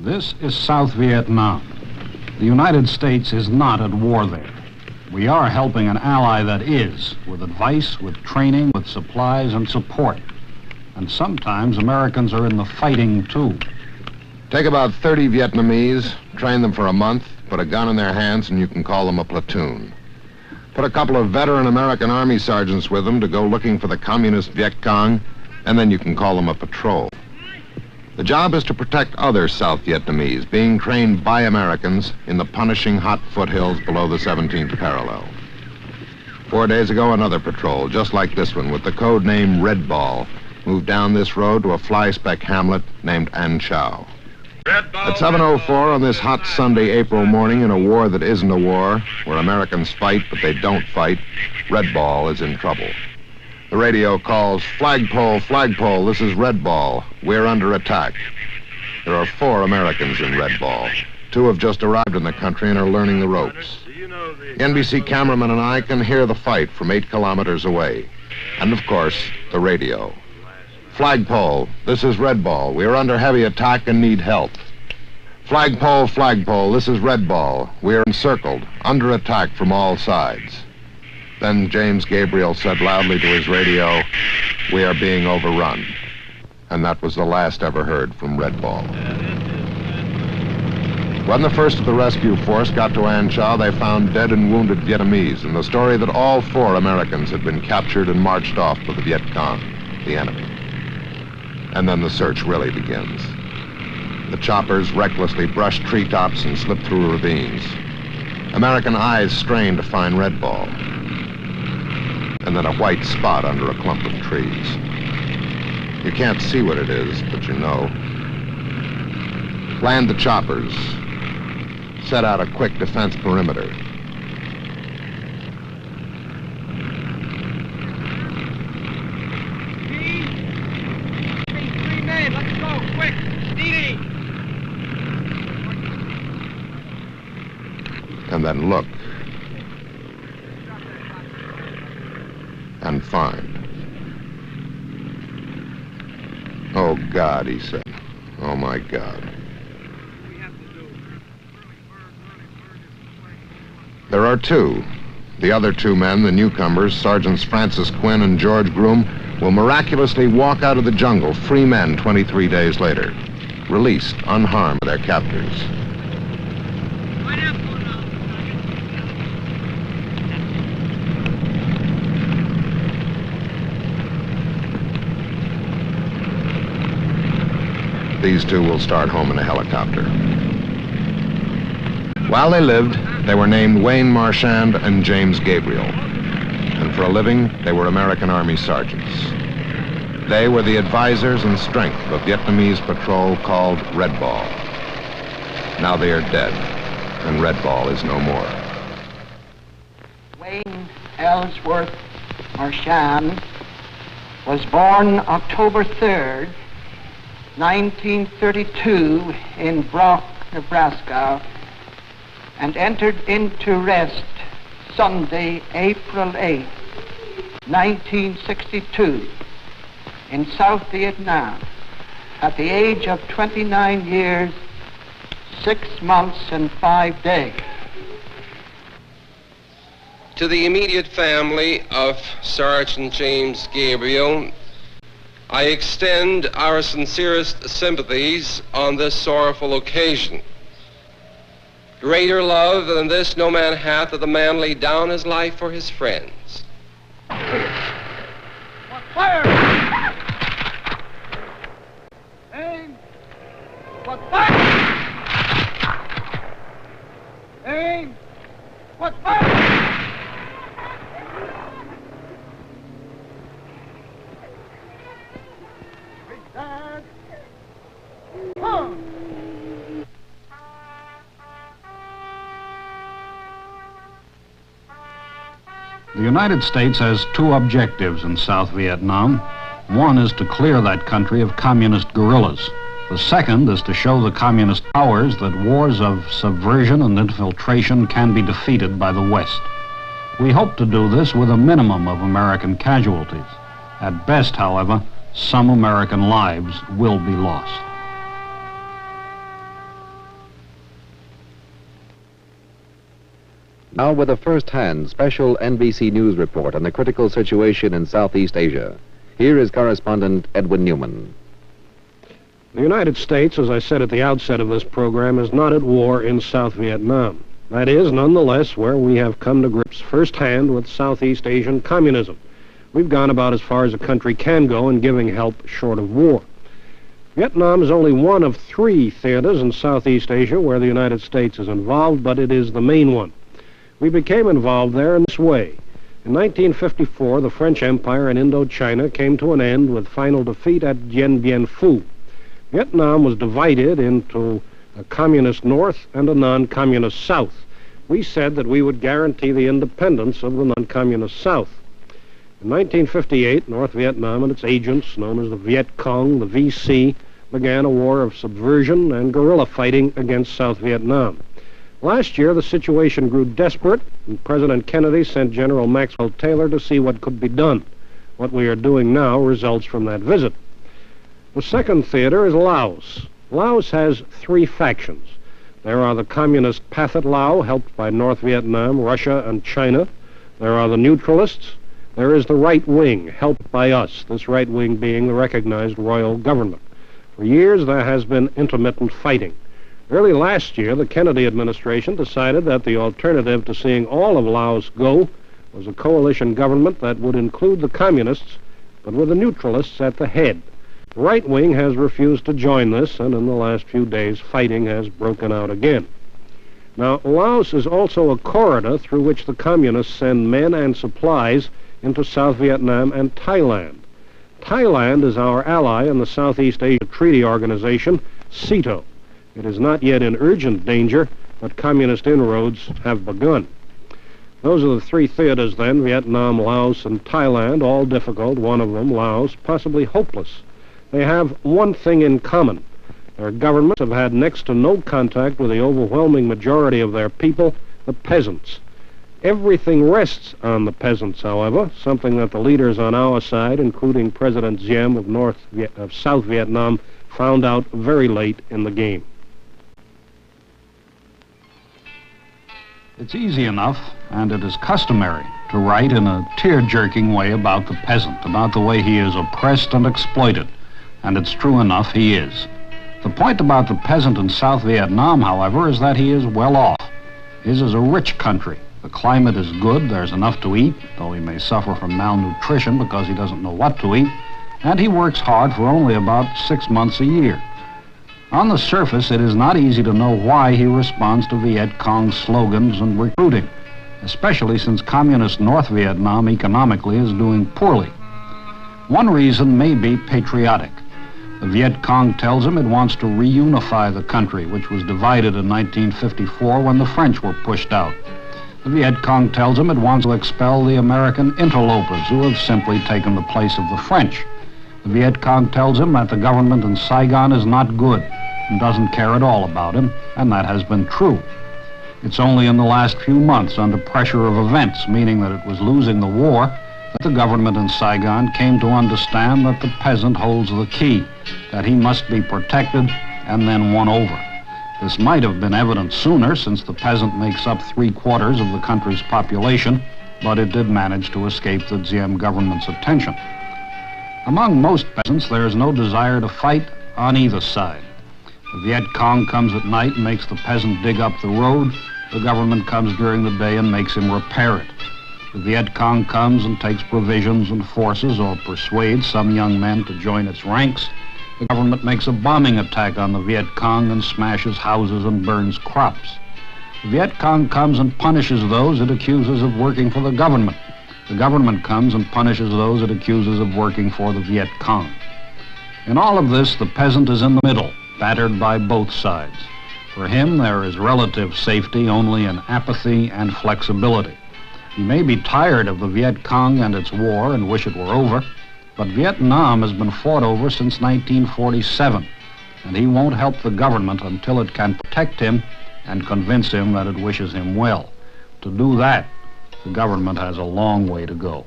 This is South Vietnam. The United States is not at war there. We are helping an ally that is, with advice, with training, with supplies and support. And sometimes Americans are in the fighting, too. Take about 30 Vietnamese, train them for a month, put a gun in their hands, and you can call them a platoon. Put a couple of veteran American Army sergeants with them to go looking for the communist Viet Cong, and then you can call them a patrol. The job is to protect other South Vietnamese being trained by Americans in the punishing hot foothills below the 17th parallel. 4 days ago, another patrol, just like this one, with the code name Red Ball, moved down this road to a fly-speck hamlet named An Chau. At 7:04 on this hot Sunday, April morning, in a war that isn't a war, where Americans fight but they don't fight, Red Ball is in trouble. The radio calls, flagpole, this is Red Ball. We're under attack. There are 4 Americans in Red Ball. 2 have just arrived in the country and are learning the ropes. The NBC cameraman and I can hear the fight from 8 kilometers away. And of course, the radio. Flagpole, this is Red Ball. We are under heavy attack and need help. Flagpole, this is Red Ball. We are encircled, under attack from all sides. Then James Gabriel said loudly to his radio, "We are being overrun." And that was the last ever heard from Red Ball. When the first of the rescue force got to An Chau, they found dead and wounded Vietnamese, and the story that all 4 Americans had been captured and marched off to the Viet Cong, the enemy. And then the search really begins. The choppers recklessly brush treetops and slip through ravines. American eyes strain to find Red Ball. And then a white spot under a clump of trees. You can't see what it is, but you know. Land the choppers. Set out a quick defense perimeter. Three men, let's go, quick, Dee. And then look. And find. "Oh, God," he said. "Oh, my God." There are 2. The other 2 men, the newcomers, Sergeants Francis Quinn and George Groom, will miraculously walk out of the jungle, free men 23 days later, released, unharmed by their captors. These 2 will start home in a helicopter. While they lived, they were named Wayne Marchand and James Gabriel. And for a living, they were American Army sergeants. They were the advisors and strength of a Vietnamese patrol called Red Ball. Now they are dead, and Red Ball is no more. Wayne Ellsworth Marchand was born October 3rd, 1932 in Brock, Nebraska, and entered into rest Sunday, April 8, 1962, in South Vietnam at the age of 29 years, 6 months, and 5 days. To the immediate family of Sergeant James Gabriel, I extend our sincerest sympathies on this sorrowful occasion. Greater love than this no man hath, that the man lay down his life for his friends. Fire! Aim! What fire! Aim! What fire! The United States has 2 objectives in South Vietnam. One is to clear that country of communist guerrillas. The second is to show the communist powers that wars of subversion and infiltration can be defeated by the West. We hope to do this with a minimum of American casualties. At best, however, some American lives will be lost. Now with a first-hand special NBC News report on the critical situation in Southeast Asia. Here is correspondent Edwin Newman. The United States, as I said at the outset of this program, is not at war in South Vietnam. That is, nonetheless, where we have come to grips firsthand with Southeast Asian communism. We've gone about as far as a country can go in giving help short of war. Vietnam is only one of 3 theaters in Southeast Asia where the United States is involved, but it is the main one. We became involved there in this way. In 1954, the French Empire in Indochina came to an end with final defeat at Dien Bien Phu. Vietnam was divided into a communist north and a non-communist south. We said that we would guarantee the independence of the non-communist south. In 1958, North Vietnam and its agents, known as the Viet Cong, the VC, began a war of subversion and guerrilla fighting against South Vietnam. Last year, the situation grew desperate, and President Kennedy sent General Maxwell Taylor to see what could be done. What we are doing now results from that visit. The second theater is Laos. Laos has 3 factions. There are the communist Pathet Lao, helped by North Vietnam, Russia, and China. There are the neutralists. There is the right wing, helped by us, this right wing being the recognized royal government. For years, there has been intermittent fighting. Early last year, the Kennedy administration decided that the alternative to seeing all of Laos go was a coalition government that would include the communists, but with the neutralists at the head. The right wing has refused to join this, and in the last few days, fighting has broken out again. Now, Laos is also a corridor through which the communists send men and supplies into South Vietnam and Thailand. Thailand is our ally in the Southeast Asia Treaty Organization, SEATO. It is not yet in urgent danger, but communist inroads have begun. Those are the 3 theaters then, Vietnam, Laos, and Thailand, all difficult, one of them, Laos, possibly hopeless. They have one thing in common. Their governments have had next to no contact with the overwhelming majority of their people, the peasants. Everything rests on the peasants, however, something that the leaders on our side, including President Diem of South Vietnam, found out very late in the game. It's easy enough, and it is customary, to write in a tear-jerking way about the peasant, about the way he is oppressed and exploited. And it's true enough, he is. The point about the peasant in South Vietnam, however, is that he is well off. His is a rich country. The climate is good, there's enough to eat, though he may suffer from malnutrition because he doesn't know what to eat, and he works hard for only about 6 months a year. On the surface, it is not easy to know why he responds to Viet Cong slogans and recruiting, especially since communist North Vietnam economically is doing poorly. One reason may be patriotic. The Viet Cong tells him it wants to reunify the country, which was divided in 1954 when the French were pushed out. The Viet Cong tells him it wants to expel the American interlopers who have simply taken the place of the French. The Viet Cong tells him that the government in Saigon is not good and doesn't care at all about him, and that has been true. It's only in the last few months, under pressure of events, meaning that it was losing the war, that the government in Saigon came to understand that the peasant holds the key, that he must be protected and then won over. This might have been evident sooner, since the peasant makes up 3/4 of the country's population, but it did manage to escape the Diem government's attention. Among most peasants, there is no desire to fight on either side. The Viet Cong comes at night and makes the peasant dig up the road. The government comes during the day and makes him repair it. The Viet Cong comes and takes provisions and forces or persuades some young men to join its ranks. The government makes a bombing attack on the Viet Cong and smashes houses and burns crops. The Viet Cong comes and punishes those it accuses of working for the government. The government comes and punishes those it accuses of working for the Viet Cong. In all of this, the peasant is in the middle, battered by both sides. For him, there is relative safety only in apathy and flexibility. He may be tired of the Viet Cong and its war and wish it were over, but Vietnam has been fought over since 1947, and he won't help the government until it can protect him and convince him that it wishes him well. To do that, the government has a long way to go.